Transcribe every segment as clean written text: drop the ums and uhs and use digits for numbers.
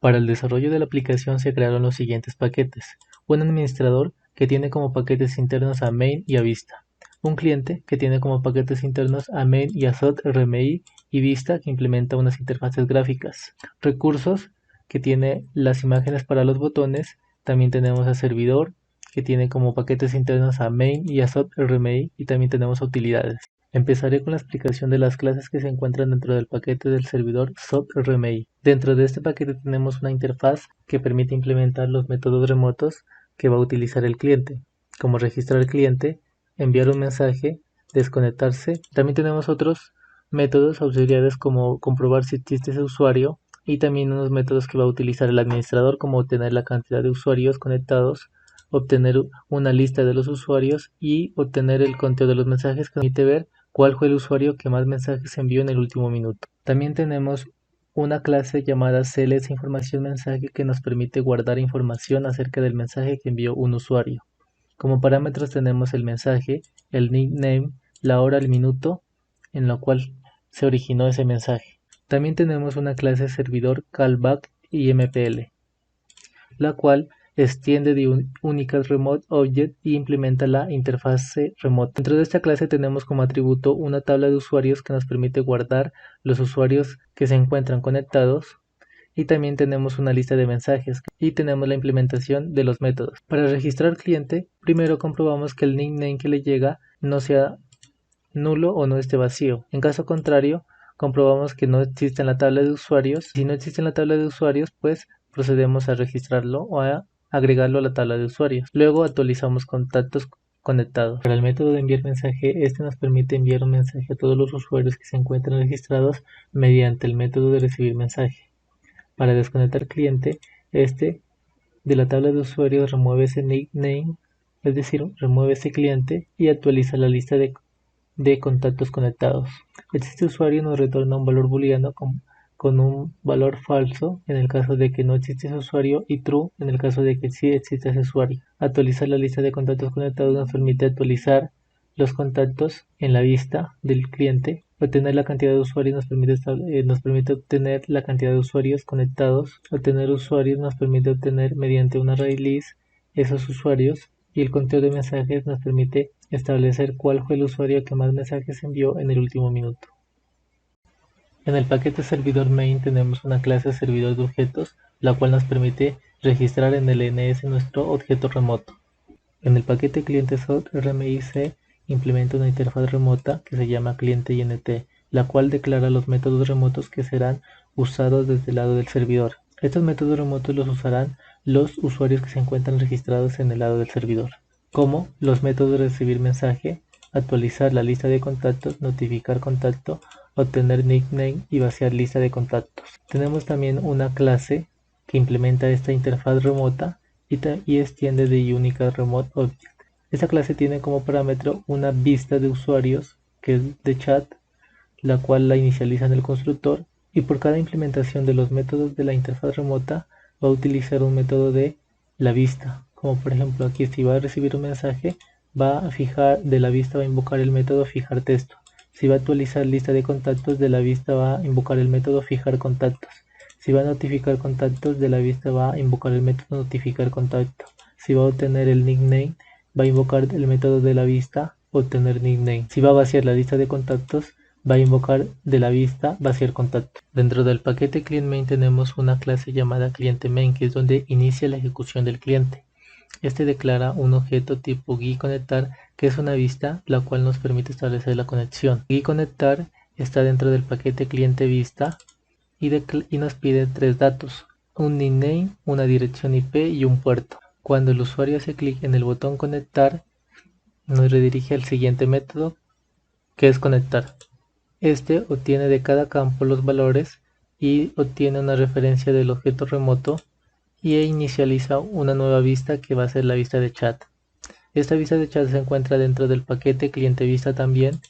Para el desarrollo de la aplicación se crearon los siguientes paquetes: un administrador que tiene como paquetes internos a main y a vista, un cliente que tiene como paquetes internos a main y a SOT, RMI y vista, que implementa unas interfaces gráficas, recursos que tiene las imágenes para los botones. También tenemos a servidor que tiene como paquetes internos a main y a SOT, RMI, y también tenemos a utilidades. Empezaré con la explicación de las clases que se encuentran dentro del paquete del servidor SOT RMI. Dentro de este paquete tenemos una interfaz que permite implementar los métodos remotos que va a utilizar el cliente, como registrar al cliente, enviar un mensaje, desconectarse. También tenemos otros métodos auxiliares como comprobar si existe ese usuario, y también unos métodos que va a utilizar el administrador, como obtener la cantidad de usuarios conectados, obtener una lista de los usuarios y obtener el conteo de los mensajes, que permite ver cuál fue el usuario que más mensajes envió en el último minuto. También tenemos una clase llamada CLS información mensaje que nos permite guardar información acerca del mensaje que envió un usuario. Como parámetros tenemos el mensaje, el nickname, la hora, el minuto en la cual se originó ese mensaje. También tenemos una clase servidor callback y MPL, la cual extiende de Unicast Remote Object y implementa la interfase remota. Dentro de esta clase tenemos como atributo una tabla de usuarios que nos permite guardar los usuarios que se encuentran conectados, y también tenemos una lista de mensajes y tenemos la implementación de los métodos. Para registrar cliente, primero comprobamos que el nickname que le llega no sea nulo o no esté vacío. En caso contrario, comprobamos que no existe en la tabla de usuarios. Si no existe en la tabla de usuarios, pues procedemos a registrarlo o a agregarlo a la tabla de usuarios. Luego actualizamos contactos conectados. Para el método de enviar mensaje, este nos permite enviar un mensaje a todos los usuarios que se encuentran registrados mediante el método de recibir mensaje. Para desconectar cliente, este de la tabla de usuarios remueve ese nickname, es decir, remueve ese cliente y actualiza la lista de contactos conectados. Este usuario nos retorna un valor booleano con un valor falso en el caso de que no existe ese usuario y true en el caso de que sí existe ese usuario. Actualizar la lista de contactos conectados nos permite actualizar los contactos en la vista del cliente. Obtener la cantidad de usuarios nos permite obtener la cantidad de usuarios conectados. Obtener usuarios nos permite obtener mediante un array list esos usuarios, y el conteo de mensajes nos permite establecer cuál fue el usuario que más mensajes envió en el último minuto. En el paquete servidor main tenemos una clase servidor de objetos, la cual nos permite registrar en el DNS nuestro objeto remoto. En el paquete cliente SOT RMIC implementa una interfaz remota que se llama cliente INT, la cual declara los métodos remotos que serán usados desde el lado del servidor. Estos métodos remotos los usarán los usuarios que se encuentran registrados en el lado del servidor, como los métodos de recibir mensaje, actualizar la lista de contactos, notificar contacto, obtener nickname y vaciar lista de contactos. Tenemos también una clase que implementa esta interfaz remota y extiende de Unicast Remote Object. Esta clase tiene como parámetro una vista de usuarios que es de chat, la cual la inicializa en el constructor, y por cada implementación de los métodos de la interfaz remota va a utilizar un método de la vista. Como por ejemplo aquí, si va a recibir un mensaje, va a fijar de la vista, va a invocar el método fijar texto. Si va a actualizar lista de contactos, de la vista va a invocar el método fijar contactos. Si va a notificar contactos, de la vista va a invocar el método notificar contacto. Si va a obtener el nickname, va a invocar el método de la vista obtener nickname. Si va a vaciar la lista de contactos, va a invocar de la vista vaciar contacto. Dentro del paquete client main tenemos una clase llamada cliente main, que es donde inicia la ejecución del cliente. Este declara un objeto tipo GUI-conectar, que es una vista la cual nos permite establecer la conexión. GUI-conectar está dentro del paquete cliente vista y nos pide tres datos: un nickname, una dirección IP y un puerto. Cuando el usuario hace clic en el botón conectar, nos redirige al siguiente método, que es conectar. Este obtiene de cada campo los valores y obtiene una referencia del objeto remoto y inicializa una nueva vista, que va a ser la vista de chat. Esta vista de chat se encuentra dentro del paquete cliente vista también,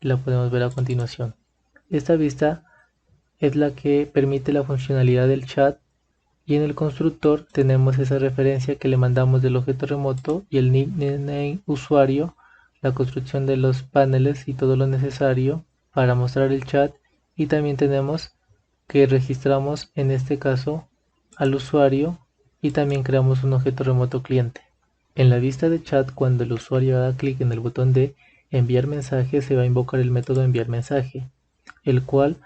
la podemos ver a continuación. Esta vista es la que permite la funcionalidad del chat, y en el constructor tenemos esa referencia que le mandamos del objeto remoto y el nickname usuario, la construcción de los paneles y todo lo necesario para mostrar el chat, y también tenemos que registramos en este caso al usuario y también creamos un objeto remoto cliente. En la vista de chat, cuando el usuario haga clic en el botón de enviar mensaje, se va a invocar el método enviar mensaje, el cual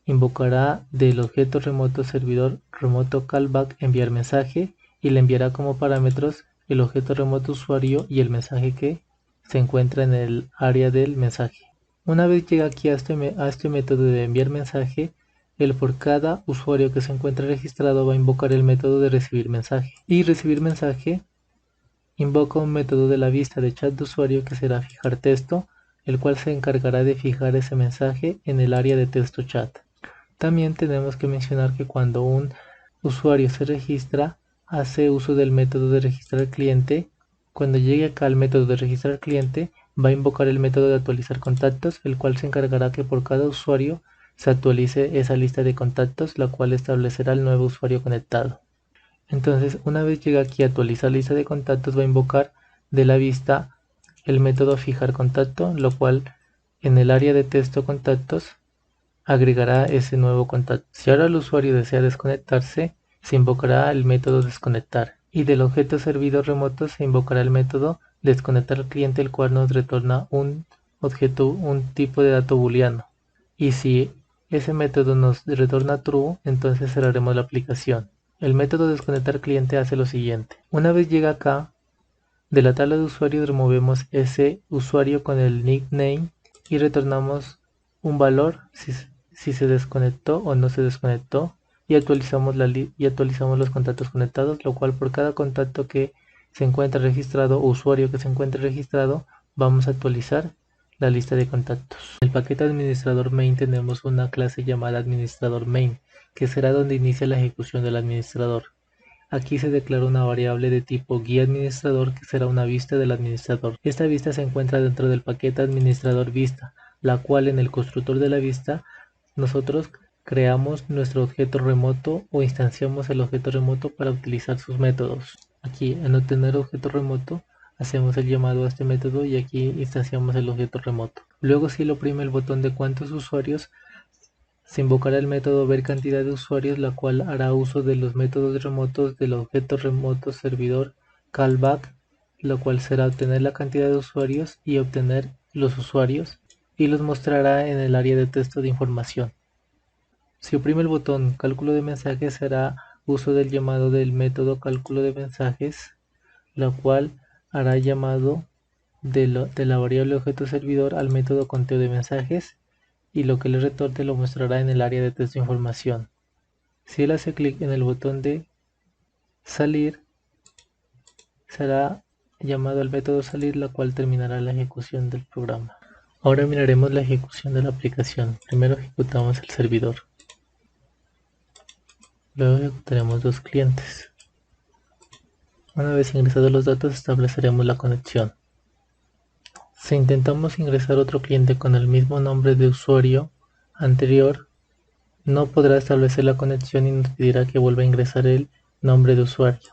invocará del objeto remoto servidor remoto callback enviar mensaje y le enviará como parámetros el objeto remoto usuario y el mensaje que se encuentra en el área del mensaje. Una vez llega aquí a este método de enviar mensaje, él por cada usuario que se encuentre registrado va a invocar el método de recibir mensaje. Y recibir mensaje invoca un método de la vista de chat de usuario que será fijar texto, el cual se encargará de fijar ese mensaje en el área de texto chat. También tenemos que mencionar que cuando un usuario se registra, hace uso del método de registrar cliente. Cuando llegue acá al método de registrar cliente, va a invocar el método de actualizar contactos, el cual se encargará que por cada usuario se actualice esa lista de contactos, la cual establecerá el nuevo usuario conectado. Entonces, una vez llega aquí a actualizar lista de contactos, va a invocar de la vista el método fijar contacto, lo cual en el área de texto contactos agregará ese nuevo contacto. Si ahora el usuario desea desconectarse, se invocará el método desconectar y del objeto servidor remoto se invocará el método desconectar al cliente, el cual nos retorna un tipo de dato booleano. Y si ese método nos retorna true, entonces cerraremos la aplicación. El método desconectar cliente hace lo siguiente. Una vez llega acá, de la tabla de usuarios removemos ese usuario con el nickname y retornamos un valor si se desconectó o no se desconectó y actualizamos los contactos conectados, lo cual por cada contacto que se encuentra registrado o usuario que se encuentre registrado vamos a actualizar la lista de contactos. En el paquete administrador main tenemos una clase llamada administrador main, que será donde inicia la ejecución del administrador. Aquí se declara una variable de tipo guía administrador que será una vista del administrador. Esta vista se encuentra dentro del paquete administrador vista, la cual en el constructor de la vista nosotros creamos nuestro objeto remoto o instanciamos el objeto remoto para utilizar sus métodos. Aquí en obtener objeto remoto hacemos el llamado a este método y aquí instanciamos el objeto remoto. Luego si lo oprime el botón de cuántos usuarios, se invocará el método ver cantidad de usuarios, la cual hará uso de los métodos remotos del objeto remoto servidor callback, lo cual será obtener la cantidad de usuarios y obtener los usuarios y los mostrará en el área de texto de información. Si oprime el botón cálculo de mensajes, hará uso del llamado del método cálculo de mensajes, la cual hará llamado de la variable objeto servidor al método conteo de mensajes y lo que le retorne lo mostrará en el área de texto de información. Si él hace clic en el botón de salir, será llamado al método salir, la cual terminará la ejecución del programa. Ahora miraremos la ejecución de la aplicación. Primero ejecutamos el servidor. Luego ejecutaremos los clientes. Una vez ingresados los datos, estableceremos la conexión. Si intentamos ingresar otro cliente con el mismo nombre de usuario anterior, no podrá establecer la conexión y nos pedirá que vuelva a ingresar el nombre de usuario.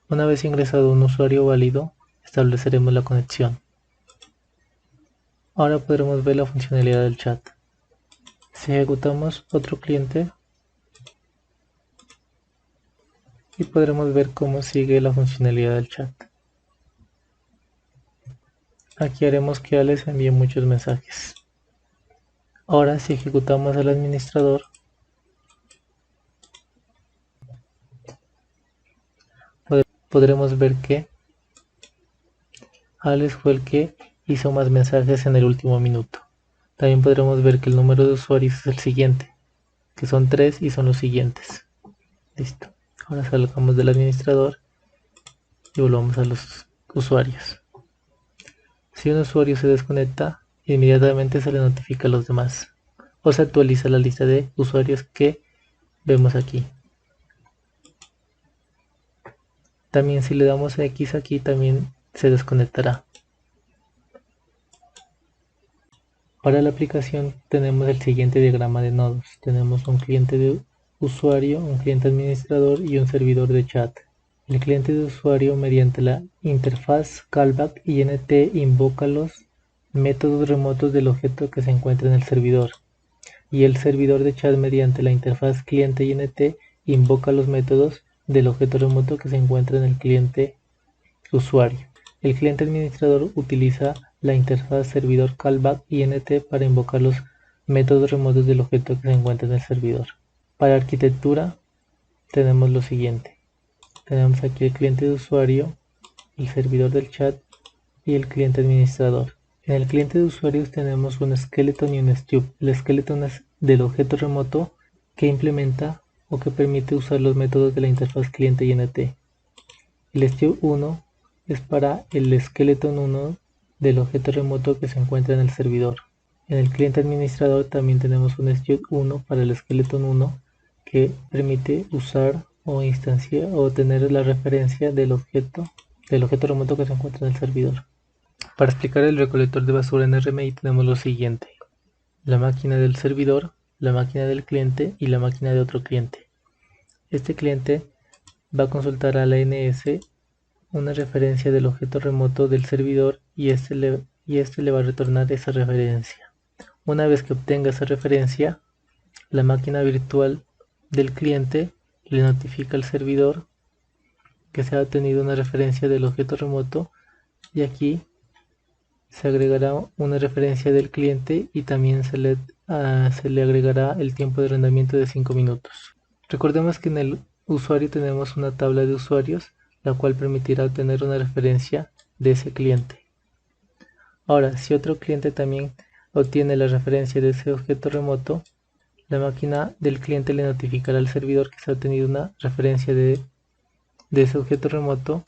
Una vez ingresado un usuario válido, estableceremos la conexión. Ahora podremos ver la funcionalidad del chat. Si ejecutamos otro cliente, y podremos ver cómo sigue la funcionalidad del chat. Aquí haremos que Alex envíe muchos mensajes. Ahora si ejecutamos al administrador, podremos ver que Alex fue el que hizo más mensajes en el último minuto. También podremos ver que el número de usuarios es el siguiente, que son 3 y son los siguientes. Listo. Ahora salgamos del administrador y volvamos a los usuarios. Si un usuario se desconecta, inmediatamente se le notifica a los demás o se actualiza la lista de usuarios que vemos aquí. También si le damos a X aquí, también se desconectará. Para la aplicación tenemos el siguiente diagrama de nodos. Tenemos un cliente de usuario, un cliente administrador y un servidor de chat. El cliente de usuario mediante la interfaz callback int invoca los métodos remotos del objeto que se encuentra en el servidor. y el servidor de chat mediante la interfaz cliente INT invoca los métodos del objeto remoto que se encuentra en el cliente usuario. El cliente administrador utiliza la interfaz servidor callback INT para invocar los métodos remotos del objeto que se encuentra en el servidor. Para arquitectura tenemos lo siguiente. Tenemos aquí el cliente de usuario, el servidor del chat y el cliente administrador. En el cliente de usuarios tenemos un skeleton y un stub. El skeleton es del objeto remoto que implementa o que permite usar los métodos de la interfaz cliente INT. El stub 1 es para el skeleton 1 del objeto remoto que se encuentra en el servidor. En el cliente administrador también tenemos un stub 1 para el skeleton 1 que permite usar o instanciar o tener la referencia del objeto remoto que se encuentra en el servidor. Para explicar el recolector de basura en RMI tenemos lo siguiente: la máquina del servidor, la máquina del cliente y la máquina de otro cliente. Este cliente va a consultar a la NS una referencia del objeto remoto del servidor y este le va a retornar esa referencia. Una vez que obtenga esa referencia, la máquina virtual del cliente le notifica al servidor que se ha obtenido una referencia del objeto remoto y aquí se agregará una referencia del cliente y también se le agregará el tiempo de arrendamiento de 5 minutos. Recordemos que en el usuario tenemos una tabla de usuarios, la cual permitirá obtener una referencia de ese cliente. Ahora, si otro cliente también obtiene la referencia de ese objeto remoto, la máquina del cliente le notificará al servidor que se ha obtenido una referencia de ese objeto remoto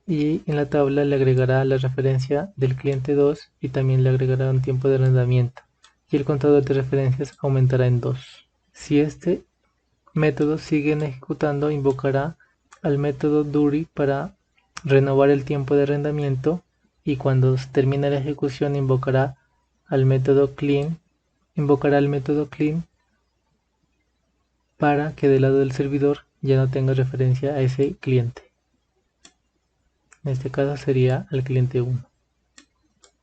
y en la tabla le agregará la referencia del cliente 2 y también le agregará un tiempo de arrendamiento y el contador de referencias aumentará en 2. Si este método sigue ejecutando, invocará al método duty para renovar el tiempo de arrendamiento y cuando termine la ejecución invocará al método clean para que del lado del servidor ya no tenga referencia a ese cliente. En este caso sería el cliente 1.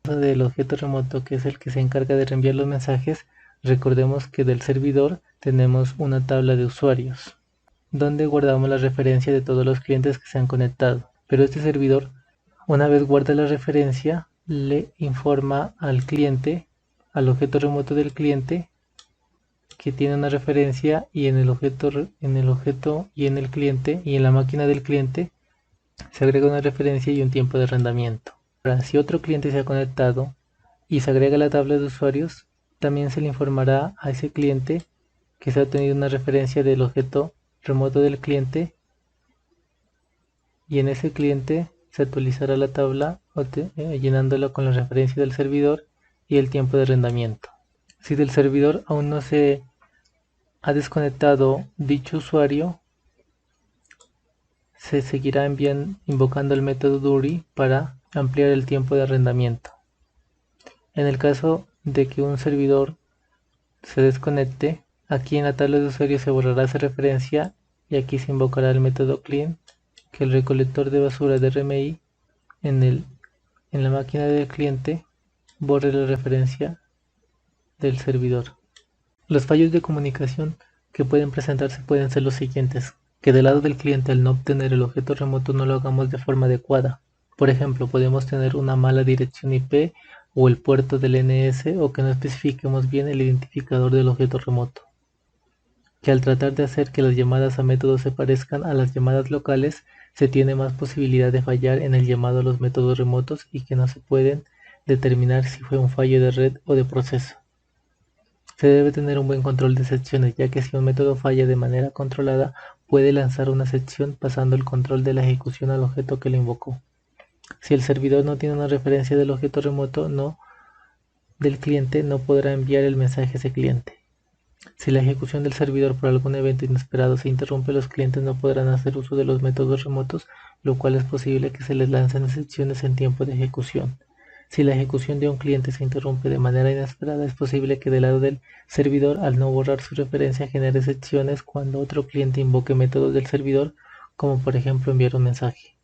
Del objeto remoto, que es el que se encarga de reenviar los mensajes, recordemos que del servidor tenemos una tabla de usuarios donde guardamos la referencia de todos los clientes que se han conectado, pero este servidor, una vez guarda la referencia, le informa al cliente, al objeto remoto del cliente, que tiene una referencia y en el objeto y en el cliente y en la máquina del cliente se agrega una referencia y un tiempo de arrendamiento. Ahora, si otro cliente se ha conectado y se agrega a la tabla de usuarios, también se le informará a ese cliente que se ha obtenido una referencia del objeto remoto del cliente y en ese cliente se actualizará la tabla llenándola con la referencia del servidor y el tiempo de arrendamiento. Si del servidor aún no se ha desconectado dicho usuario, se seguirá invocando el método duty para ampliar el tiempo de arrendamiento. En el caso de que un servidor se desconecte, aquí en la tabla de usuarios se borrará esa referencia y aquí se invocará el método clean, que el recolector de basura de RMI en la máquina del cliente borre la referencia del servidor. Los fallos de comunicación que pueden presentarse pueden ser los siguientes: que del lado del cliente al no obtener el objeto remoto no lo hagamos de forma adecuada. Por ejemplo, podemos tener una mala dirección IP o el puerto del NS o que no especifiquemos bien el identificador del objeto remoto. Que al tratar de hacer que las llamadas a métodos se parezcan a las llamadas locales, se tiene más posibilidad de fallar en el llamado a los métodos remotos y que no se pueden determinar si fue un fallo de red o de proceso. Se debe tener un buen control de excepciones, ya que si un método falla de manera controlada, puede lanzar una excepción pasando el control de la ejecución al objeto que lo invocó. Si el servidor no tiene una referencia del objeto remoto del cliente, no podrá enviar el mensaje a ese cliente. Si la ejecución del servidor por algún evento inesperado se interrumpe, los clientes no podrán hacer uso de los métodos remotos, lo cual es posible que se les lancen excepciones en tiempo de ejecución. Si la ejecución de un cliente se interrumpe de manera inesperada, es posible que del lado del servidor, al no borrar su referencia, genere excepciones cuando otro cliente invoque métodos del servidor, como por ejemplo enviar un mensaje.